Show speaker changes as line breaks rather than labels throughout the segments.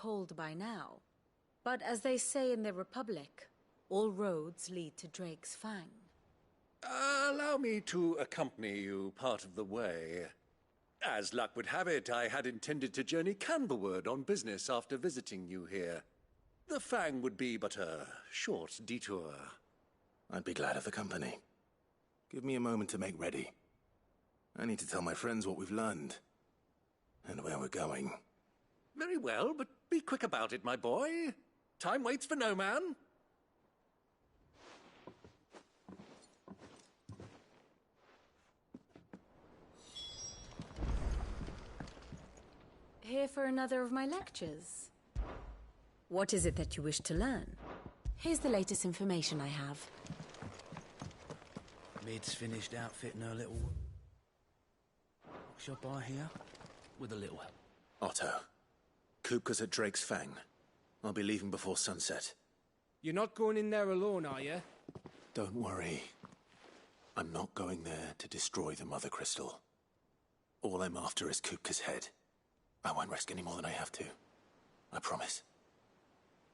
cold by now. But as they say in the Republic, all roads lead to Drake's Fang.
Allow me to accompany you part of the way. As luck would have it, I had intended to journey Canberward on business after visiting you here. The Fang would be but a short detour.
I'd be glad of the company. Give me a moment to make ready. I need to tell my friends what we've learned. And where we're going.
Very well, but be quick about it, my boy. Time waits for no man.
Here for another of my lectures? What is it that you wish to learn? Here's the latest information I have.
Mid's finished outfitting her little shop bar here with a little help.
Otto. Kupka's at Drake's Fang. I'll be leaving before sunset.
You're not going in there alone, are you?
Don't worry. I'm not going there to destroy the Mother Crystal. All I'm after is Kupka's head. I won't risk any more than I have to. I promise.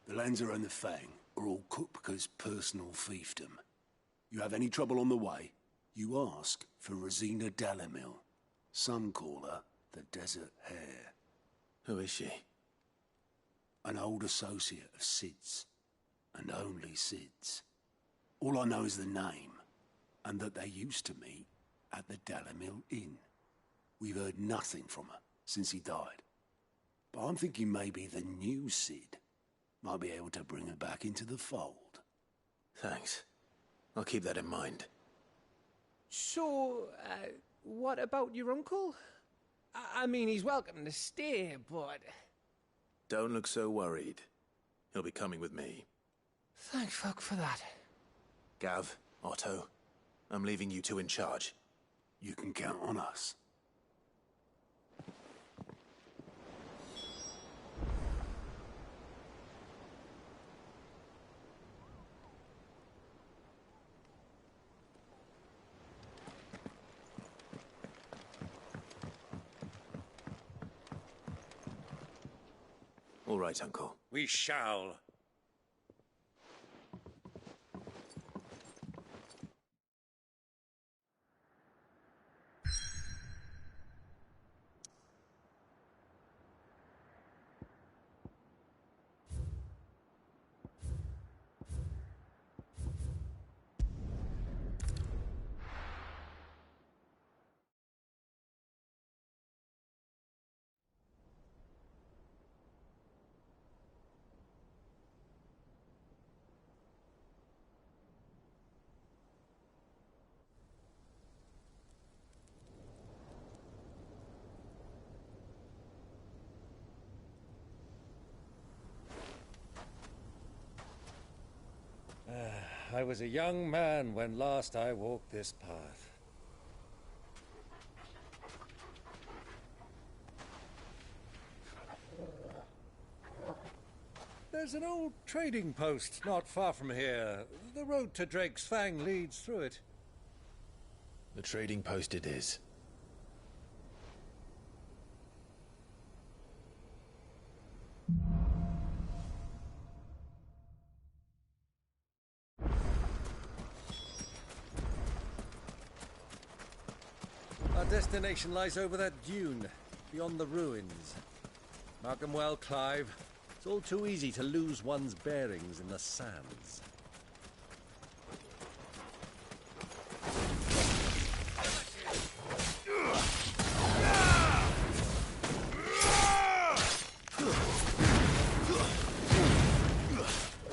The Lanza and the Fang are all Kupka's personal fiefdom. You have any trouble on the way, you ask for Rosina Dalimil. Some call her the Desert Hare.
Who is she?
An old associate of Sid's, and only Sid's. All I know is the name, and that they used to meet at the Dalimil Inn. We've heard nothing from her since he died. But I'm thinking maybe the new Sid might be able to bring her back into the fold.
Thanks. I'll keep that in mind.
So, what about your uncle? I mean, he's welcome to stay, but...
Don't look so worried. He'll be coming with me.
Thank fuck for that.
Gav, Otto, I'm leaving you two in charge.
You can count on us.
All right, Uncle.
We shall. I was a young man when last I walked this path. There's an old trading post not far from here. The road to Drake's Fang leads through it.
The trading post it is.
Our destination lies over that dune, beyond the ruins. Mark 'em well, Clive. It's all too easy to lose one's bearings in the sands.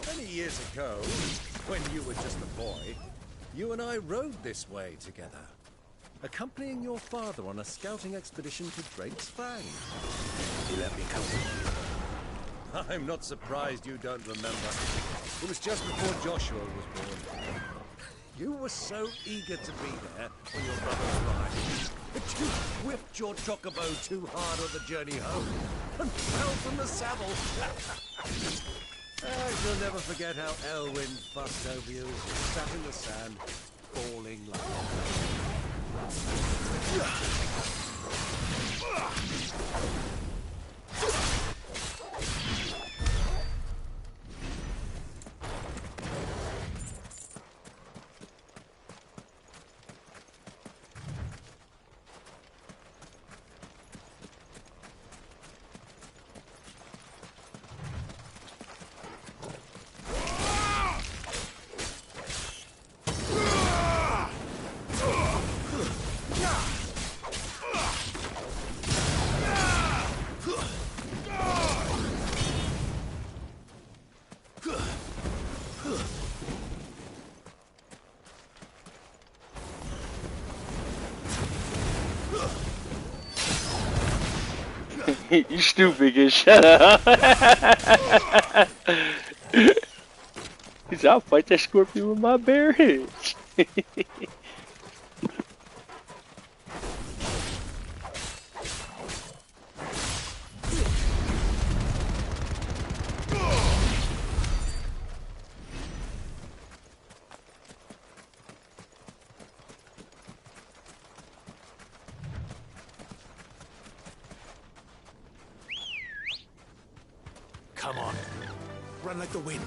Many years ago, when you were just a boy, you and I rode this way together, accompanying your father on a scouting expedition to Drake's Fang.
He let me come with you.
I'm not surprised you don't remember. It was just before Joshua was born. You were so eager to be there when your brother arrived that you whipped your chocobo too hard on the journey home and fell from the saddle. I shall never forget how Elwyn fussed over you, sat in the sand, falling like a
You stupid kid, shut up. He said, I'll fight that scorpion with my bare hands.
Come on. Run like the wind.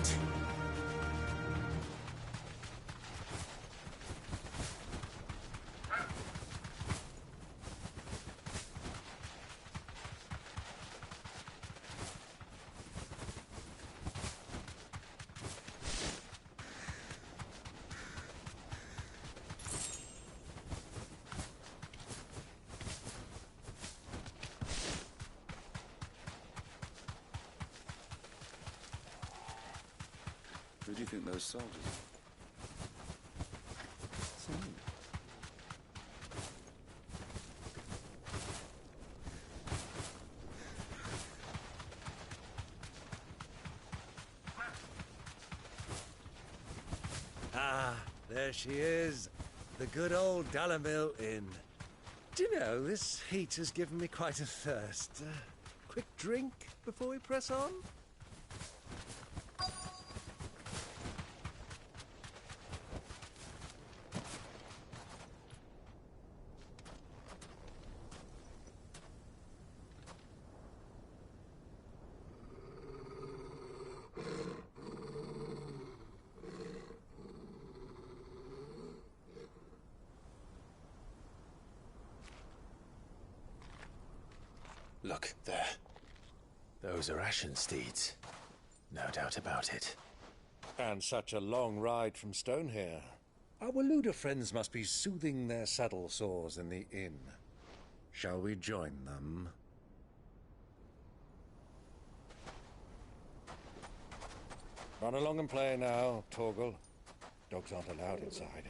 Who do you think those soldiers are? Ah, there she is. The good old Dalamil Inn. Do you know, this heat has given me quite a thirst. Quick drink before we press on?
Look, there. Those are Ashen steeds. No doubt about it.
And such a long ride from Stonehere. Our Waluda friends must be soothing their saddle sores in the inn. Shall we join them? Run along and play now, Torgal. Dogs aren't allowed inside.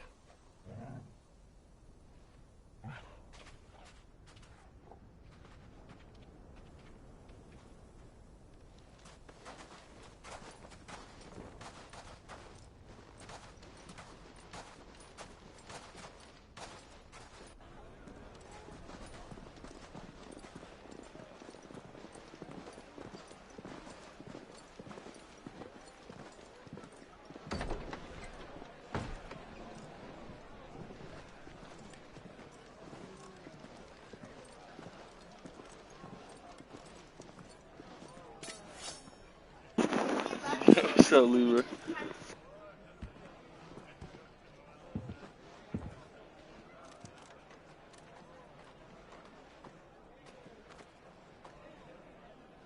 What's up, Leroy?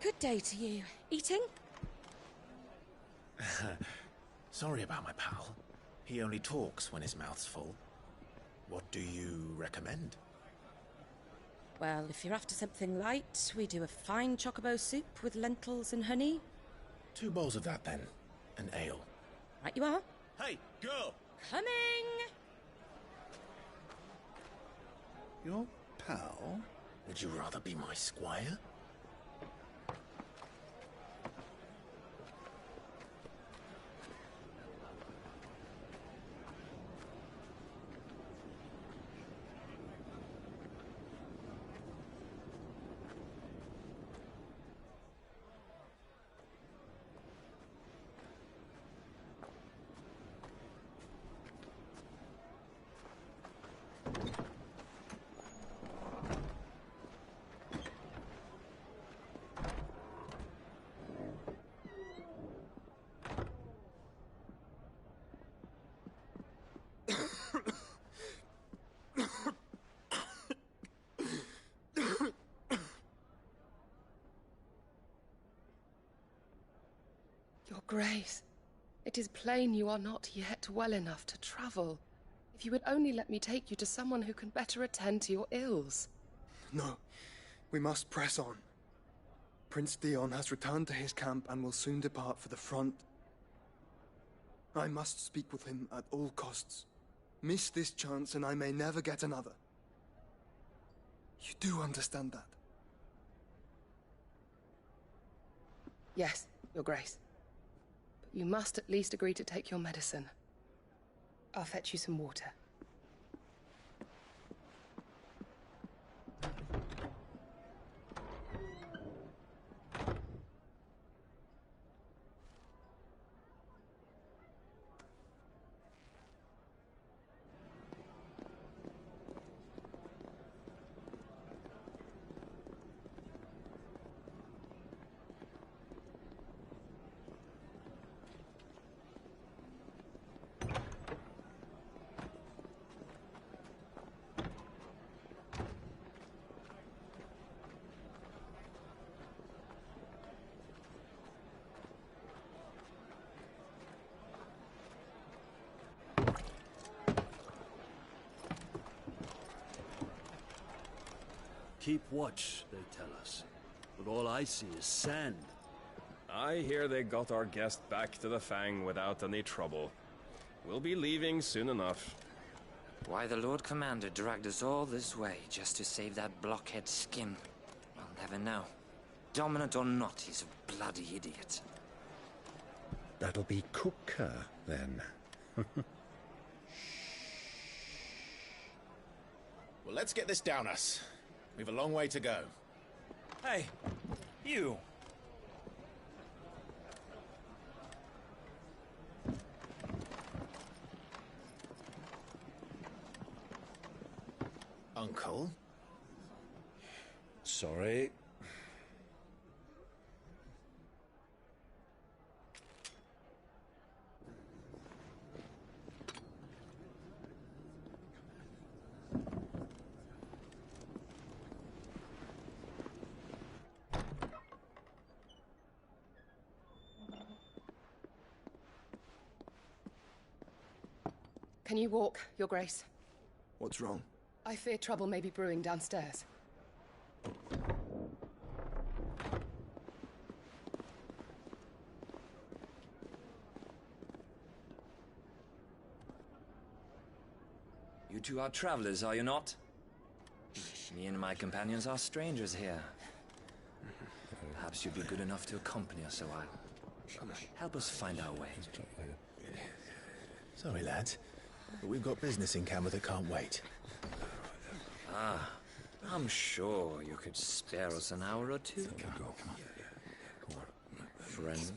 Good day to you. Eating?
Sorry about my pal. He only talks when his mouth's full. What do you recommend?
Well, if you're after something light, we do a fine chocobo soup with lentils and honey.
2 bowls of that, then. An ale.
Right you are.
Hey, girl!
Coming!
Your pal?
Would you rather be my squire?
Your Grace, it is plain you are not yet well enough to travel. If you would only let me take you to someone who can better attend to your ills.
No, we must press on. Prince Dion has returned to his camp and will soon depart for the front. I must speak with him at all costs. Miss this chance and I may never get another. You do understand that?
Yes, Your Grace. But you must at least agree to take your medicine. I'll fetch you some water.
Keep watch, they tell us. But all I see is sand.
I hear they got our guest back to the Fang without any trouble. We'll be leaving soon enough.
Why the Lord Commander dragged us all this way just to save that blockhead Skim, I'll never know. Dominant or not, he's a bloody idiot.
That'll be Cooker, then.
Well, let's get this down us. We've a long way to go.
Hey, you.
Uncle?
Sorry.
Can you walk, Your Grace?
What's wrong?
I fear trouble may be brewing downstairs.
You two are travelers, are you not? Me and my companions are strangers here. Perhaps you'd be good enough to accompany us a while. Help us find our way.
Sorry, lads, but we've got business in Camber that can't wait.
Ah, I'm sure you could spare us an hour or two. Friend.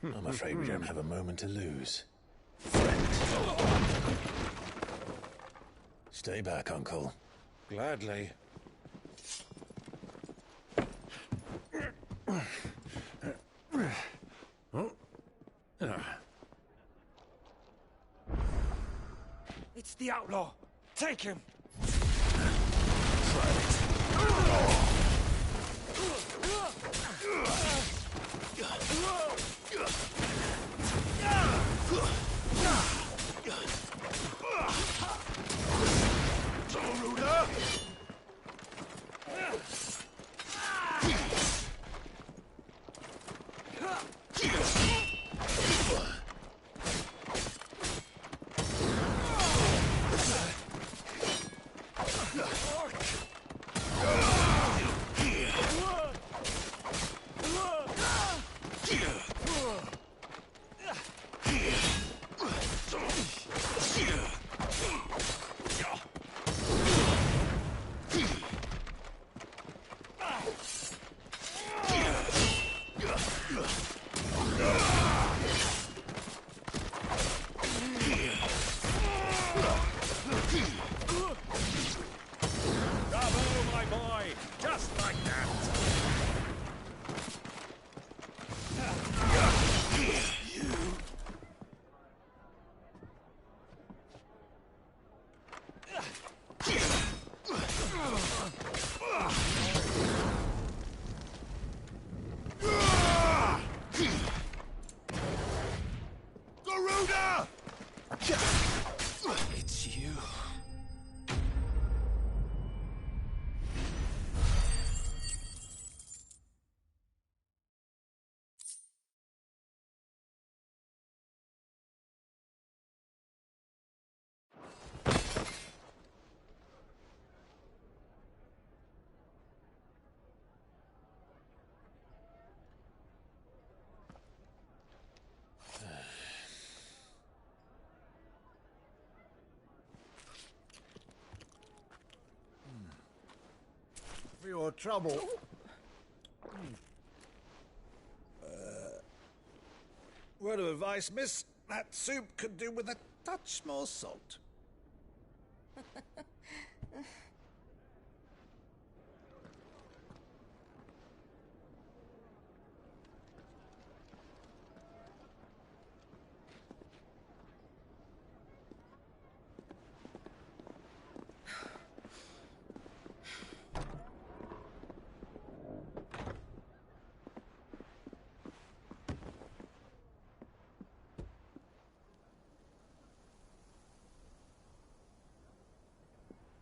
I'm afraid we don't have a moment to lose. Friend. Stay back, Uncle.
Gladly.
It's the outlaw! Take him! for your trouble. Word of advice, miss. That soup could do with a touch more salt.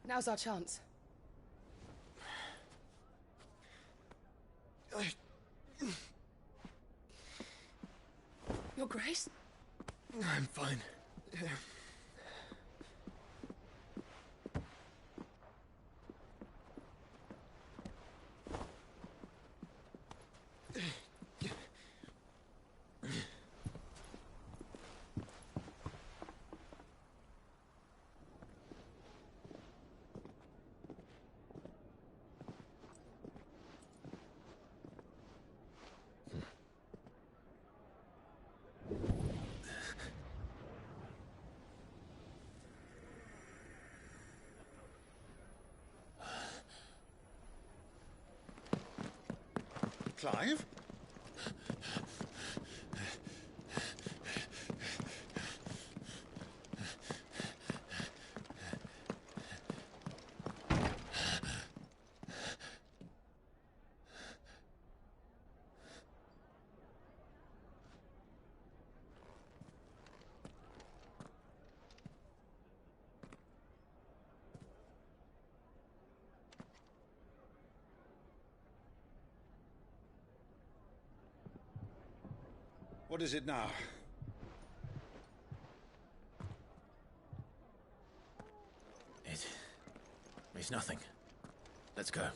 Now's our chance. Your Grace?
I'm fine.
Clive? What is it now?
It's nothing. Let's go.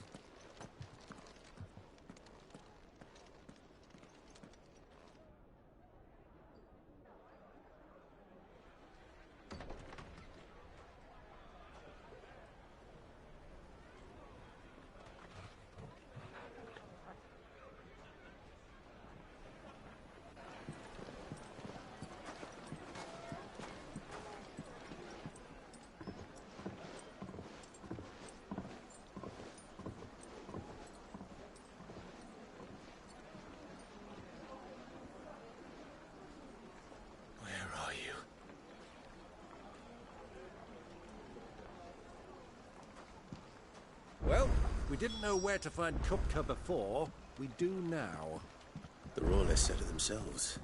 Well, we didn't know where to find Kupka before. We do now.
The Royalists said it themselves.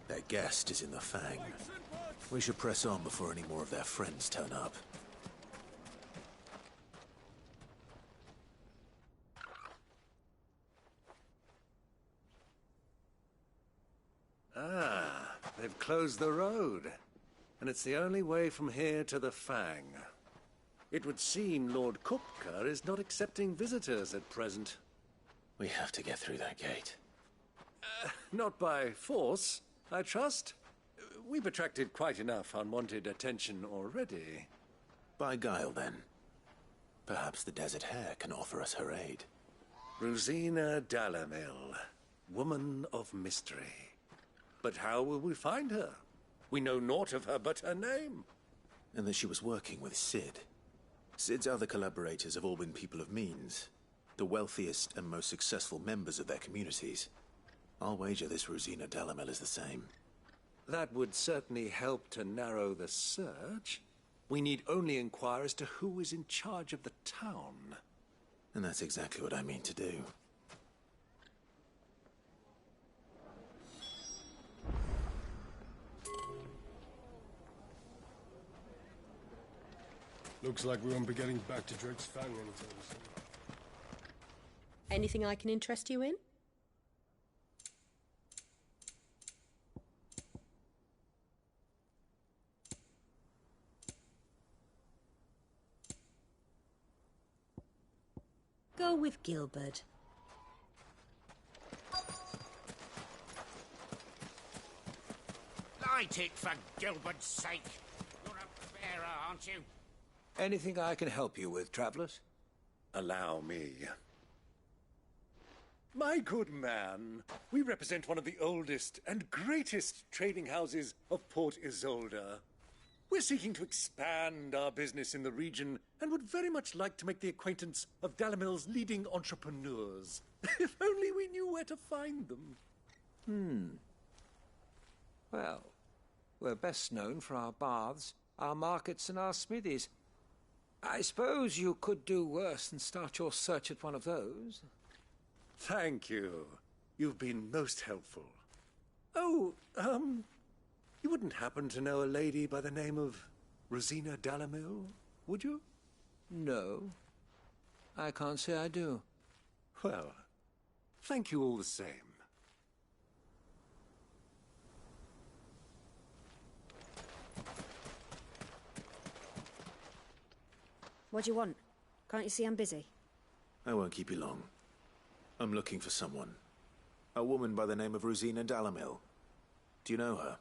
Their guest is in the Fang. We should press on before any more of their friends turn up.
Ah, they've closed the road. And it's the only way from here to the Fang. It would seem Lord Kupka is not accepting visitors at present.
We have to get through that gate.
Not by force, I trust. We've attracted quite enough unwanted attention already.
By guile, then. Perhaps the Desert Hare can offer us her aid.
Rosina Dalamil, woman of mystery. But how will we find her? We know naught of her but her name.
And that she was working with Cid. Cid's other collaborators have all been people of means, the wealthiest and most successful members of their communities. I'll wager this Rosina Dalamil is the same.
That would certainly help to narrow the search. We need only inquire as to who is in charge of the town.
And that's exactly what I mean to do.
Looks like we won't be getting back to Drake's Fang anytime soon.
Anything I can interest you in? Go with Gilbert.
Light it for Gilbert's sake. You're a bearer, aren't you?
Anything I can help you with, travelers? Allow me. My good man, we represent one of the oldest and greatest trading houses of Port Isolde. We're seeking to expand our business in the region and would very much like to make the acquaintance of Dalimil's leading entrepreneurs. If only we knew where to find them.
Well, we're best known for our baths, our markets, and our smithies. I suppose you could do worse than start your search at one of those.
Thank you. You've been most helpful. Oh, you wouldn't happen to know a lady by the name of Rosina Dalimil, would you?
No, I can't say I do.
Well, thank you all the same.
What do you want? Can't you see I'm busy?
I won't keep you long. I'm looking for someone. A woman by the name of Rosina Dalimil. Do you know her?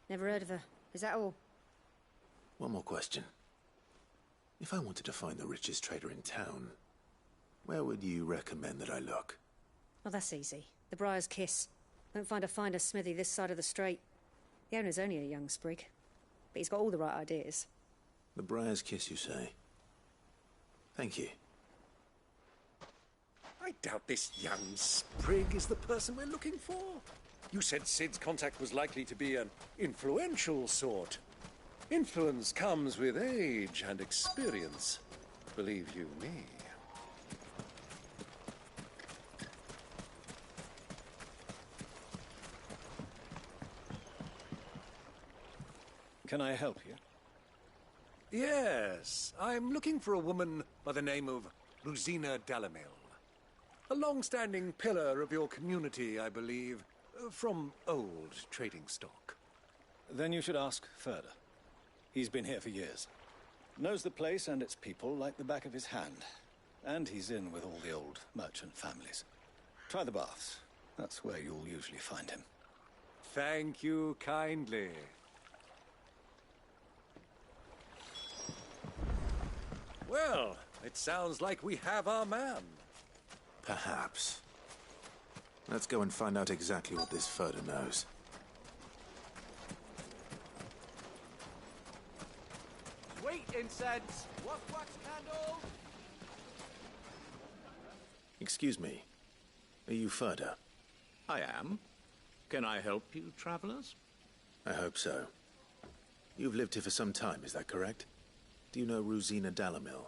Never heard of her. Is that all?
One more question. If I wanted to find the richest trader in town, where would you recommend that I look?
Well, that's easy. The Briar's Kiss. Won't find a finer smithy this side of the strait. The owner's only a young sprig, but he's got all the right ideas.
The Briar's Kiss, you say? Thank you.
I doubt this young sprig is the person we're looking for. You said Sid's contact was likely to be an influential sort. Influence comes with age and experience, believe you me.
Can I help you?
Yes, I'm looking for a woman by the name of Rosina Dalimil. A long-standing pillar of your community, I believe, from old trading stock.
Then you should ask Ferda. He's been here for years. Knows the place and its people like the back of his hand. And he's in with all the old merchant families. Try the baths. That's where you'll usually find him.
Thank you kindly. Well, it sounds like we have our man.
Perhaps. Let's go and find out exactly what this Ferda knows.
Sweet incense! Wax candles!
Excuse me. Are you Ferda?
I am. Can I help you, travelers?
I hope so. You've lived here for some time, is that correct? Do you know Rosina Dalimil?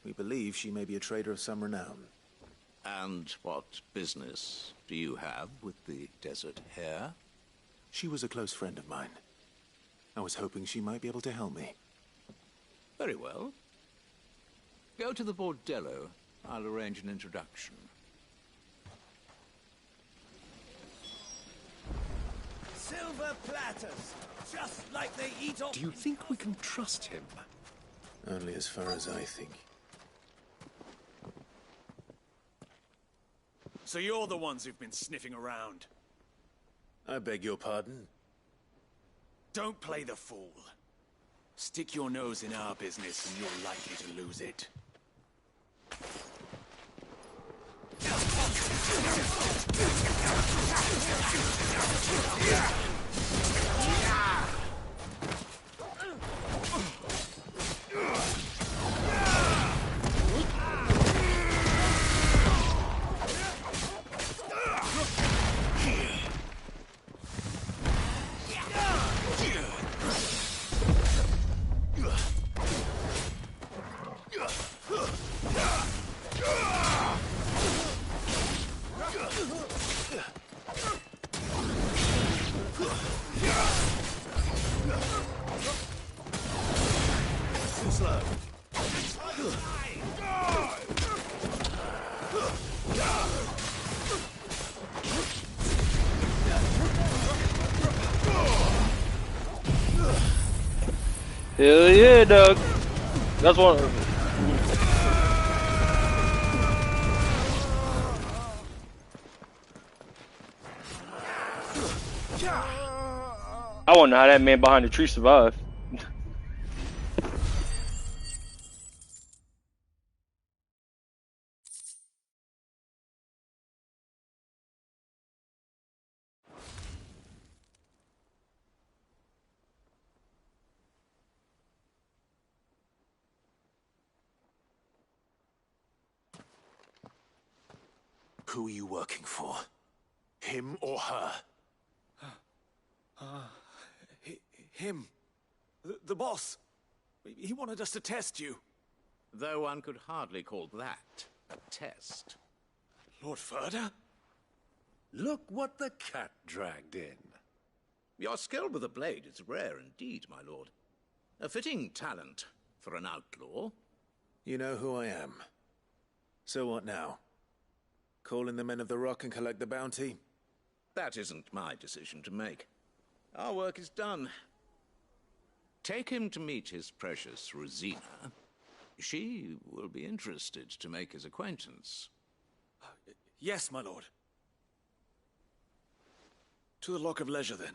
We believe she may be a trader of some renown.
And what business do you have with the Desert Hare?
She was a close friend of mine. I was hoping she might be able to help me.
Very well. Go to the Bordello. I'll arrange an introduction.
Silver platters, just like they eat off. Do you think we can trust him?
Only as far as I think.
So you're the ones who've been sniffing around.
I beg your pardon?
Don't play the fool. Stick your nose in our business and you're likely to lose it.
Hell yeah, dog. That's one. I wonder how that man behind the tree survived.
Who are you working for? Him or her?
Him. The boss. He wanted us to test you.
Though one could hardly call that a test.
Lord Ferda?
Look what the cat dragged in.
Your skill with the blade is rare indeed, my lord. A fitting talent for an outlaw.
You know who I am. So what now? Call in the Men of the Rock and collect the bounty?
That isn't my decision to make. Our work is done. Take him to meet his precious Rosina. She will be interested to make his acquaintance.
Yes, my lord. To the Lock of Leisure, then.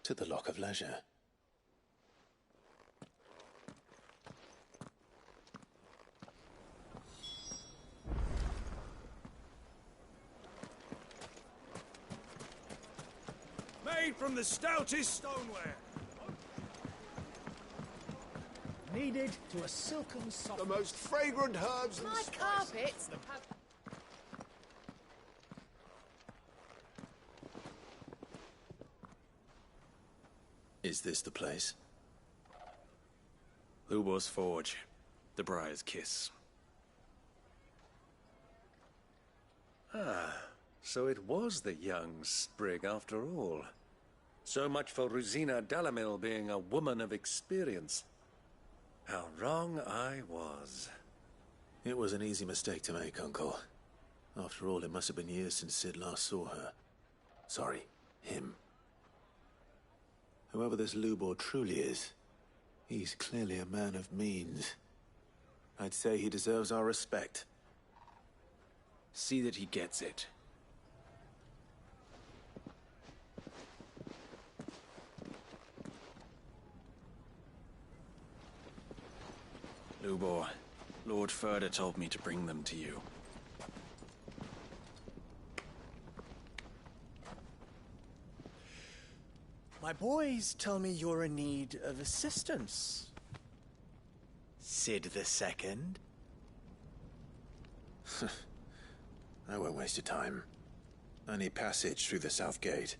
To the Lock of Leisure.
Made from the stoutest stoneware.
Kneaded to a silken soft.
The most fragrant herbs and
My
spices.
carpets have...
Is this the place?
Lubor's Forge. The Briar's Kiss.
Ah, so it was the young sprig after all. So much for Rosina Dalamil being a woman of experience. How wrong I was.
It was an easy mistake to make, Uncle. After all, it must have been years since Sid last saw her. Sorry, him. Whoever this Lubor truly is, he's clearly a man of means. I'd say he deserves our respect.
See that he gets it. Lubor, Lord Ferda told me to bring them to you.
My boys tell me you're in need of assistance. Sid the Second?
I won't waste your time. I need passage through the south gate.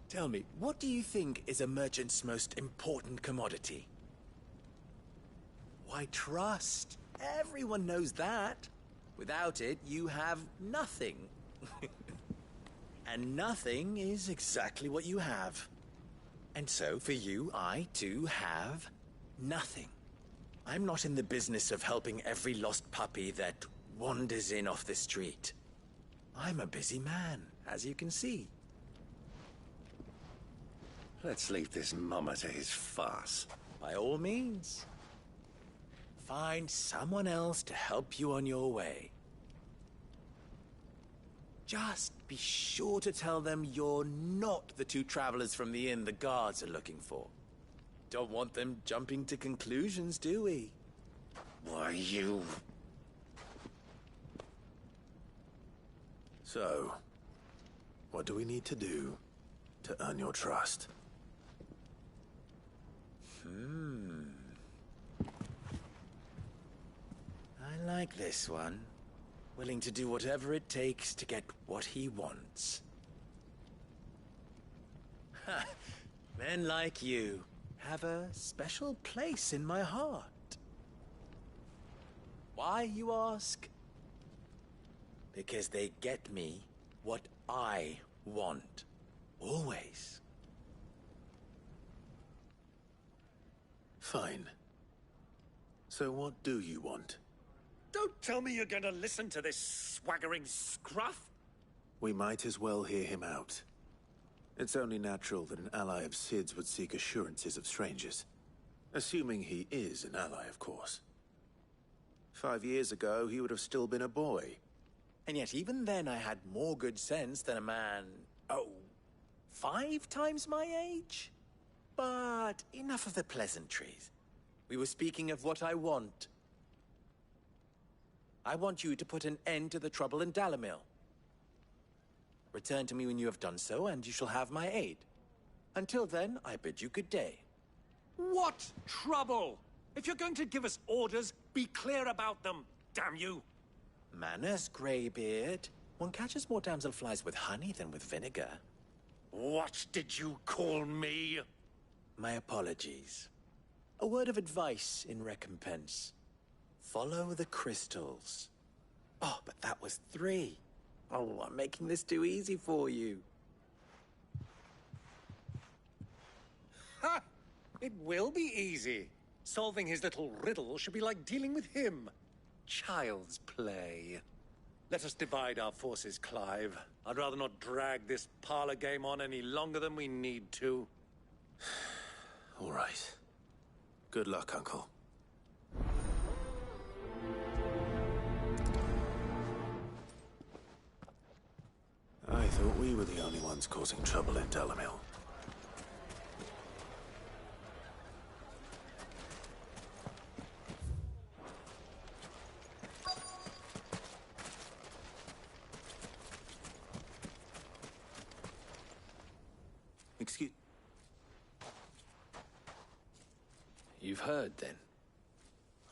Tell me, what do you think is a merchant's most important commodity? Why, trust. Everyone knows that. Without it, you have nothing. And nothing is exactly what you have. And so, for you, I, too, have nothing. I'm not in the business of helping every lost puppy that wanders in off the street. I'm a busy man, as you can see.
Let's leave this mummer to his farce.
By all means. Find someone else to help you on your way. Just be sure to tell them you're not the two travelers from the inn the guards are looking for. Don't want them jumping to conclusions, do we?
Why, you...
So, what do we need to do to earn your trust?
I like this one. Willing to do whatever it takes to get what he wants. Ha! Men like you have a special place in my heart. Why, you ask? Because they get me what I want. Always.
Fine. So what do you want?
Don't tell me you're going to listen to this swaggering scruff!
We might as well hear him out. It's only natural that an ally of Sid's would seek assurances of strangers. Assuming he is an ally, of course. 5 years ago, he would have still been a boy.
And yet even then I had more good sense than a man, 5 times my age? But enough of the pleasantries. We were speaking of what I want. I want you to put an end to the trouble in Dalamil. Return to me when you have done so, and you shall have my aid. Until then, I bid you good day.
What trouble? If you're going to give us orders, be clear about them, damn you!
Manners, Greybeard. One catches more damselflies with honey than with vinegar.
What did you call me?
My apologies. A word of advice in recompense. Follow the crystals. Oh, but that was 3. Oh, I'm making this too easy for you.
Ha! It will be easy. Solving his little riddle should be like dealing with him. Child's play. Let us divide our forces, Clive. I'd rather not drag this parlor game on any longer than we need to.
All right. Good luck, Uncle. I thought we were the only ones causing trouble in Dalamil. Excuse...
You've heard, then?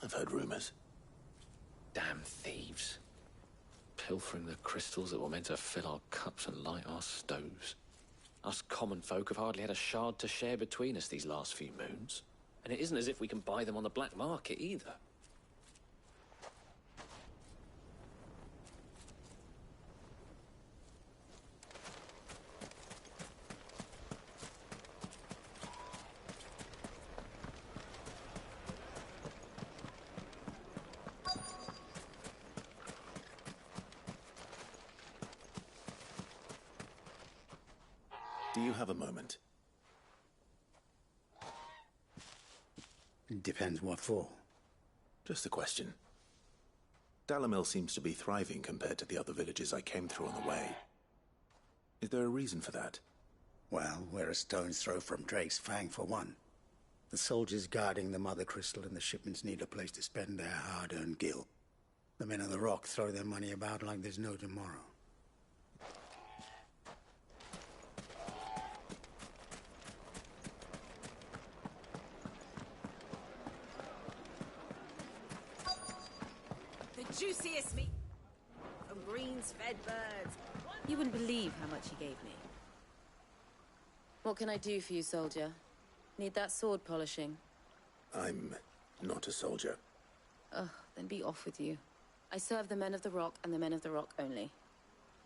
I've heard rumors.
Damn thieves. Pilfering the crystals that were meant to fill our cups and light our stoves. Us common folk have hardly had a shard to share between us these last few moons. And it isn't as if we can buy them on the black market, either.
Do you have a moment?
Depends what for.
Just a question. Dalamil seems to be thriving compared to the other villages I came through on the way. Is there a reason for that?
Well, we're a stone's throw from Drake's Fang, for one. The soldiers guarding the Mother Crystal and the shipments need a place to spend their hard-earned gil. The men of the Rock throw their money about like there's no tomorrow.
Juiciest meat from greens-fed birds. You wouldn't believe how much he gave me.
What can I do for you, soldier? Need that sword polishing?
I'm not a soldier.
Ugh, then be off with you. I serve the men of the Rock and the men of the Rock only.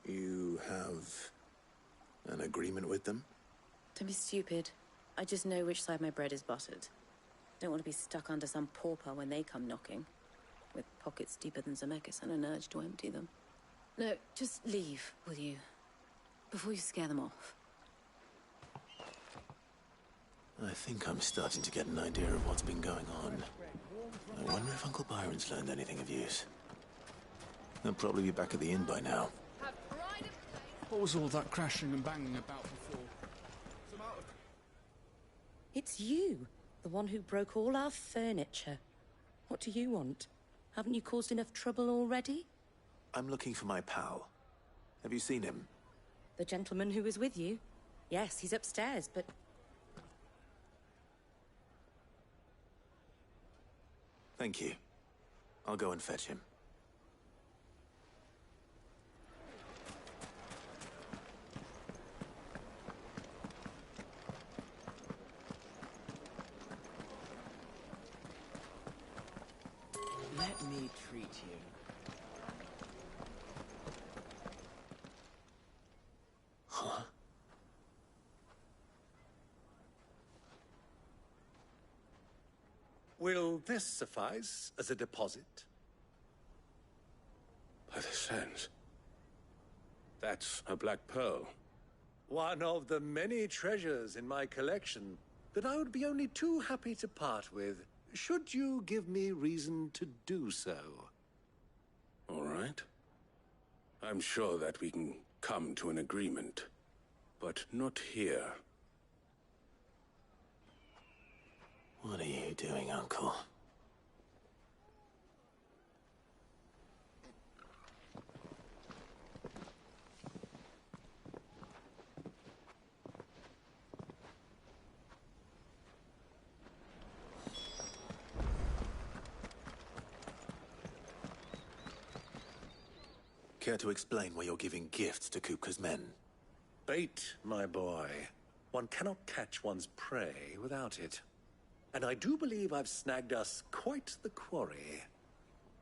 You have an agreement with them?
Don't be stupid. I just know which side my bread is buttered. Don't want to be stuck under some pauper when they come knocking. With pockets deeper than Zemeckis and an urge to empty them. No, just leave, will you? Before you scare them off.
I think I'm starting to get an idea of what's been going on. I wonder if Uncle Byron's learned anything of use. He'll probably be back at the inn by now.
What was all that crashing and banging about before?
It's you, the one who broke all our furniture. What do you want? Haven't you caused enough trouble already?
I'm looking for my pal. Have you seen him?
The gentleman who was with you? Yes, he's upstairs, but...
Thank you. I'll go and fetch him.
Let me treat you.
Huh?
Will this suffice as a deposit?
By the sands. That's a black pearl.
One of the many treasures in my collection that I would be only too happy to part with, should you give me reason to do so.
All right. I'm sure that we can come to an agreement, but not here.
What are you doing, Uncle? Care to explain why you're giving gifts to Kupka's men?
Bait, my boy. One cannot catch one's prey without it. And I do believe I've snagged us quite the quarry.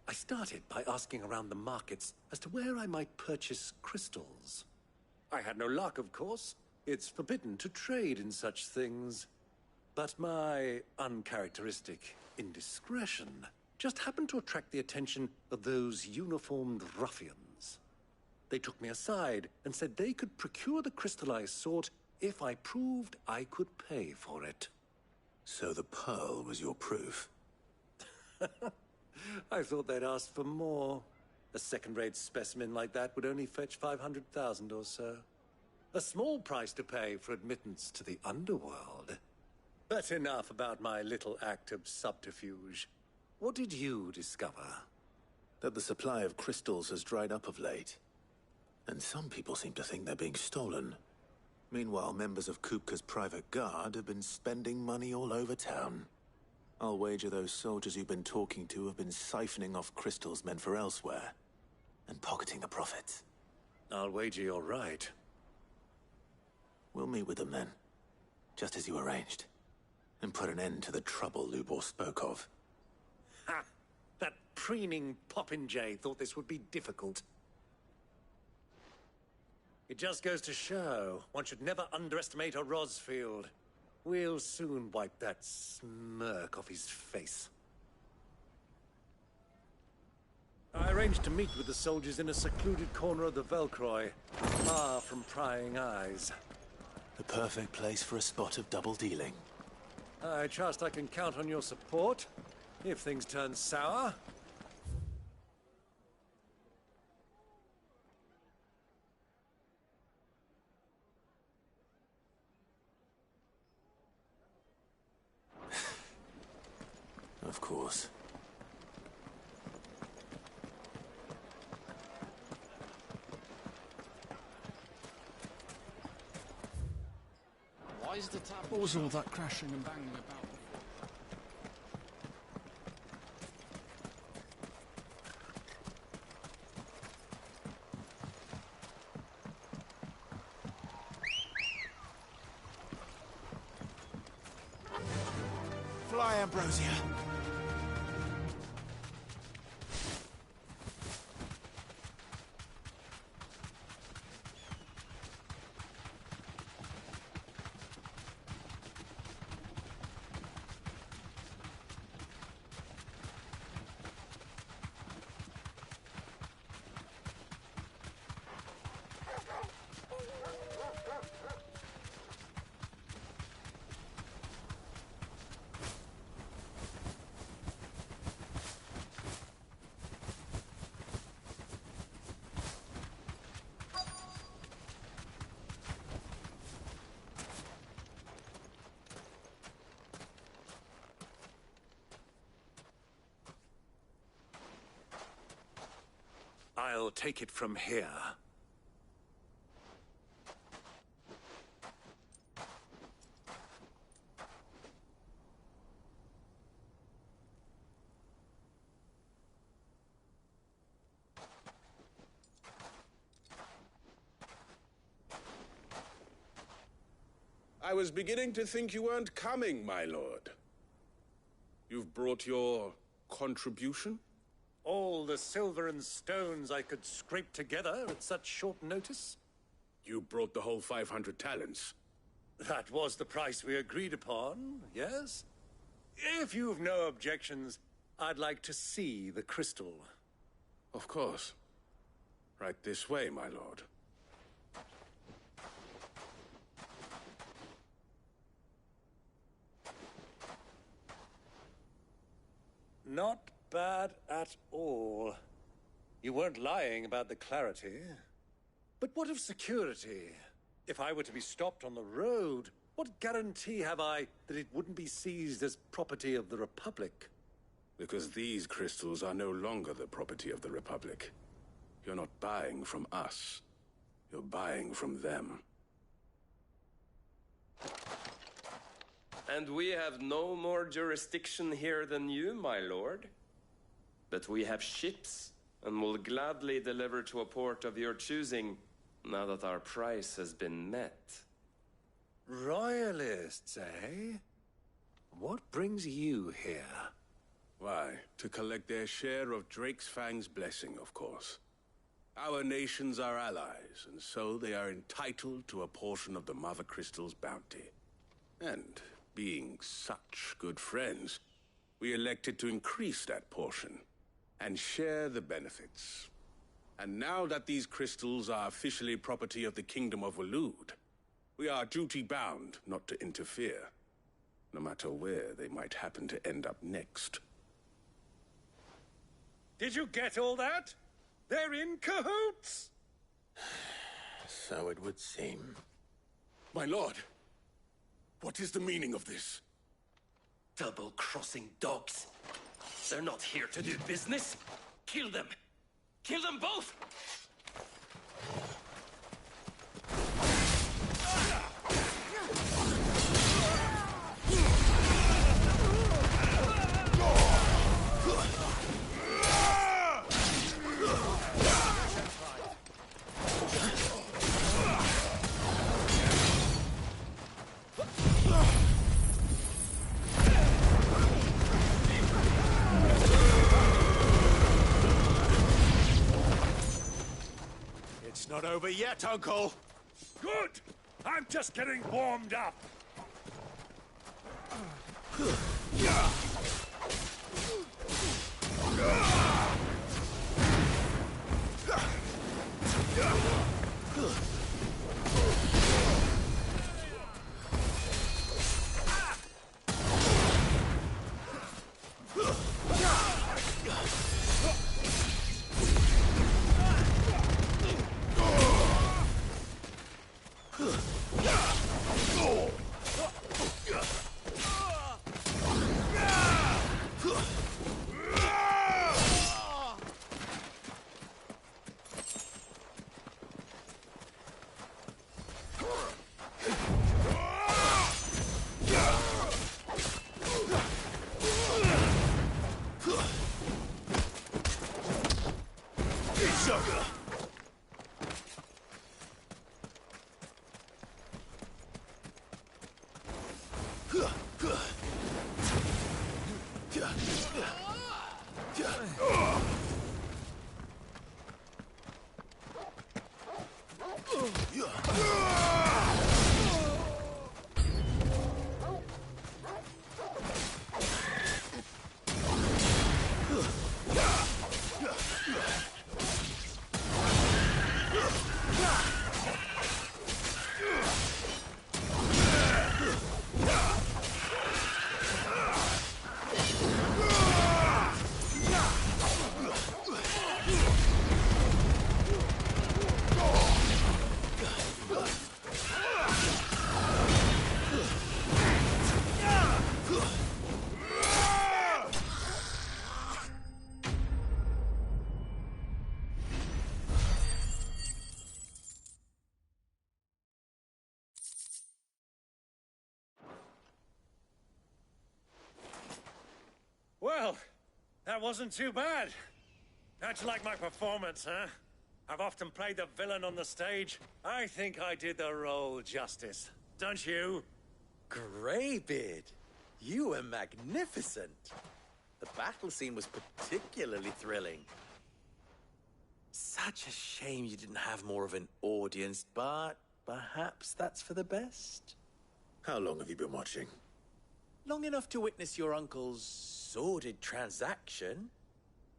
I started by asking around the markets as to where I might purchase crystals. I had no luck, of course. It's forbidden to trade in such things. But my uncharacteristic indiscretion just happened to attract the attention of those uniformed ruffians. They took me aside and said they could procure the crystal I sought if I proved I could pay for it.
So the pearl was your proof?
I thought they'd ask for more. A second-rate specimen like that would only fetch 500,000 or so. A small price to pay for admittance to the underworld. But enough about my little act of subterfuge. What did you discover?
That the supply of crystals has dried up of late. And some people seem to think they're being stolen. Meanwhile, members of Kupka's private guard have been spending money all over town. I'll wager those soldiers you've been talking to have been siphoning off crystals meant for elsewhere, and pocketing the profits.
I'll wager you're right.
We'll meet with them then, just as you arranged, and put an end to the trouble Lubor spoke of.
Ha! That preening popinjay thought this would be difficult. It just goes to show, one should never underestimate a Rosfield. We'll soon wipe that smirk off his face. I arranged to meet with the soldiers in a secluded corner of the Velcroy, far from prying eyes.
The perfect place for a spot of double dealing.
I trust I can count on your support, if things turn sour.
Of course.
Why is the tap? What was all that crashing and banging about?
Fly, Ambrosia.
I'll take it from here.
I was beginning to think you weren't coming, my lord. You've brought your contribution?
All the silver and stones I could scrape together at such short notice?
You brought the whole 500 talents.
That was the price we agreed upon, yes? If you've no objections, I'd like to see the crystal.
Of course. Right this way, my lord.
Not bad at all. You weren't lying about the clarity. But what of security? If I were to be stopped on the road, what guarantee have I that it wouldn't be seized as property of the Republic?
Because these crystals are no longer the property of the Republic. You're not buying from us. You're buying from them.
And we have no more jurisdiction here than you, my lord. But we have ships and will gladly deliver to a port of your choosing, now that our price has been met.
Royalists, eh? What brings you here?
Why, to collect their share of Drake's Fang's blessing, of course. Our nations are allies, and so they are entitled to a portion of the Mother Crystal's bounty. And, being such good friends, we elected to increase that portion and share the benefits. And now that these crystals are officially property of the Kingdom of Waloed, we are duty-bound not to interfere, no matter where they might happen to end up next.
Did you get all that? They're in cahoots!
So it would seem.
My lord, what is the meaning of this?
Double-crossing dogs. They're not here to do business. Kill them! Kill them both!
It's not over yet, Uncle! Good! I'm just getting warmed up! Well, that wasn't too bad. How'd you like my performance, huh? I've often played the villain on the stage. I think I did the role justice. Don't you?
Greybeard, you were magnificent. The battle scene was particularly thrilling. Such a shame you didn't have more of an audience, but perhaps that's for the best.
How long have you been watching?
Long enough to witness your uncle's sordid transaction.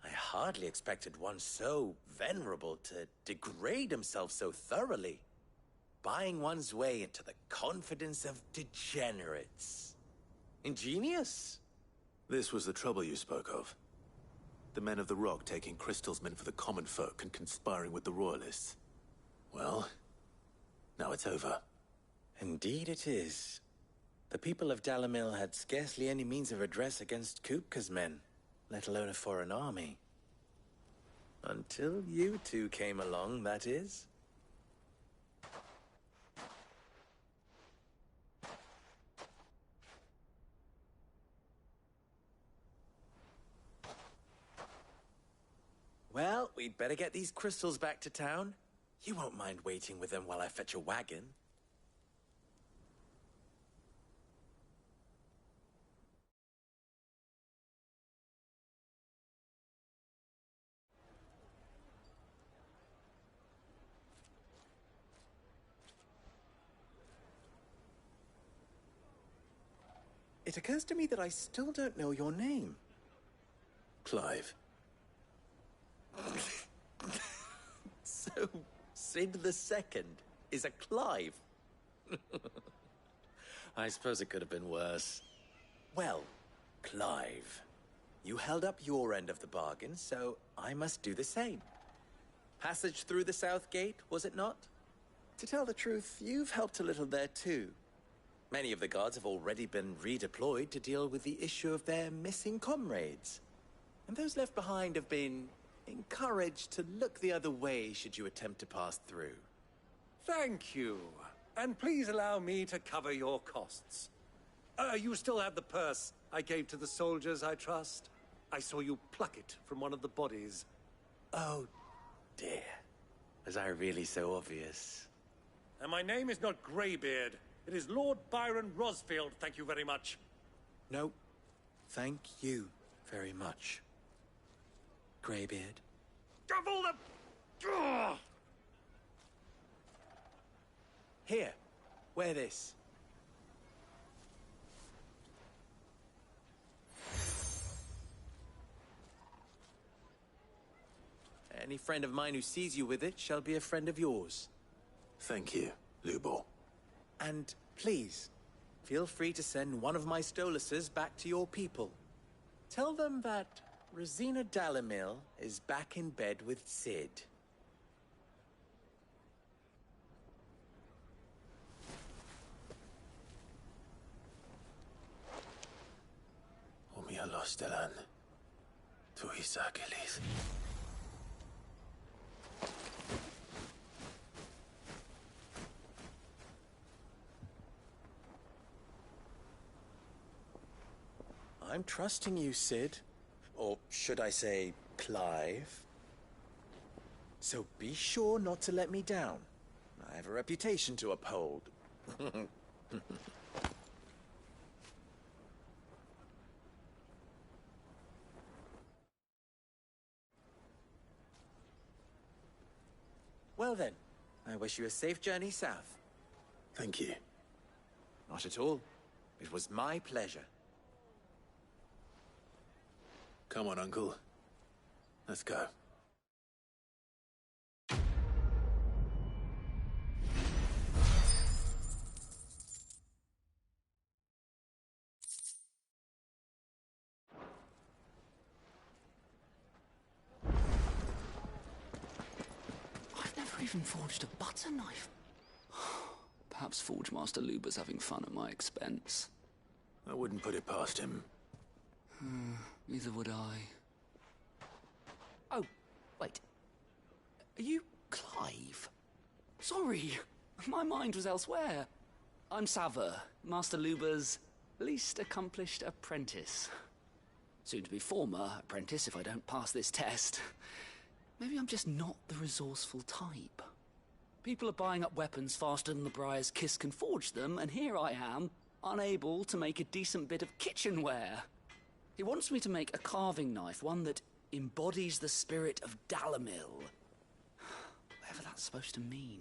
I hardly expected one so venerable to degrade himself so thoroughly. Buying one's way into the confidence of degenerates. Ingenious.
This was the trouble you spoke of. The men of the Rock taking crystals meant for the common folk and conspiring with the Royalists. Well, now it's over.
Indeed it is. The people of Dalimil had scarcely any means of redress against Kupka's men, let alone a foreign army. Until you two came along, that is. Well, we'd better get these crystals back to town. You won't mind waiting with them while I fetch a wagon. It occurs to me that I still don't know your name.
Clive.
So, Sid the Second is a Clive? I suppose it could have been worse. Well, Clive, you held up your end of the bargain, so I must do the same. Passage through the South Gate, was it not? To tell the truth, you've helped a little there too. Many of the guards have already been redeployed to deal with the issue of their missing comrades. And those left behind have been encouraged to look the other way should you attempt to pass through.
Thank you. And please allow me to cover your costs. You still have the purse I gave to the soldiers, I trust? I saw you pluck it from one of the bodies.
Oh, dear. Was I really so obvious?
And my name is not Greybeard. It is Lord Byron Rosfield, thank you very much.
No, thank you very much, Greybeard.
Of all the... Ugh!
Here, wear this. Any friend of mine who sees you with it shall be a friend of yours.
Thank you, Lubor.
And please, feel free to send one of my Stoluses back to your people. Tell them that Rosina Dalimil is back in bed with Sid.
Umia Lostelan. Tuisa Achilles.
I'm trusting you, Sid. Or should I say, Clive. So be sure not to let me down. I have a reputation to uphold. Well then, I wish you a safe journey south.
Thank you.
Not at all. It was my pleasure.
Come on, Uncle. Let's go.
I've never even forged a butter knife. Perhaps Forge Master Luber's having fun at my expense.
I wouldn't put it past him.
Neither would I.
Oh, wait. Are you Clive?
Sorry, my mind was elsewhere. I'm Saver, Master Luber's least accomplished apprentice. Soon to be former apprentice if I don't pass this test. Maybe I'm just not the resourceful type. People are buying up weapons faster than the Briar's Kiss can forge them, and here I am, unable to make a decent bit of kitchenware. He wants me to make a carving knife, one that embodies the spirit of Dalimil. Whatever that's supposed to mean.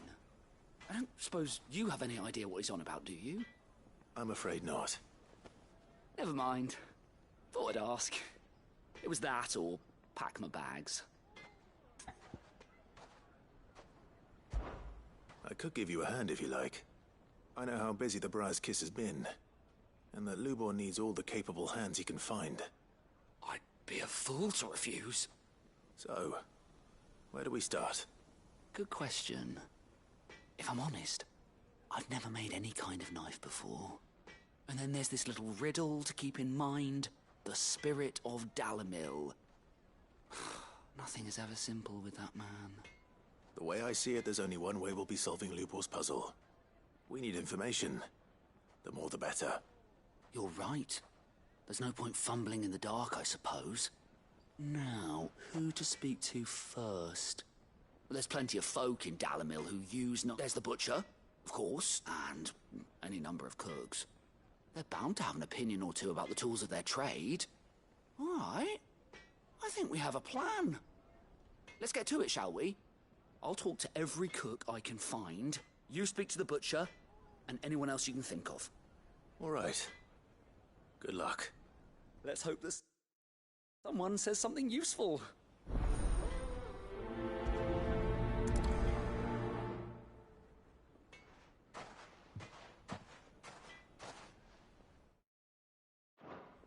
I don't suppose you have any idea what he's on about, do you?
I'm afraid not.
Never mind. Thought I'd ask. It was that or pack my bags.
I could give you a hand if you like. I know how busy the Briar's Kiss has been, and that Lubor needs all the capable hands he can find.
I'd be a fool to refuse.
So, where do we start?
Good question. If I'm honest, I've never made any kind of knife before. And then there's this little riddle to keep in mind. The spirit of Dalimil. Nothing is ever simple with that man.
The way I see it, there's only one way we'll be solving Lubor's puzzle. We need information. The more the better.
You're right. There's no point fumbling in the dark, I suppose. Now, who to speak to first? Well, there's plenty of folk in Dalimil who use... There's the butcher, of course, and any number of cooks. They're bound to have an opinion or two about the tools of their trade. All right. I think we have a plan. Let's get to it, shall we? I'll talk to every cook I can find. You speak to the butcher, and anyone else you can think of.
All right. Good luck.
Let's hope that someone says something useful.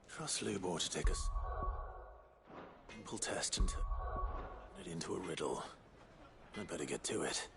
Trust Lubor to take us. Simple test and turn it into a riddle. I'd better get to it.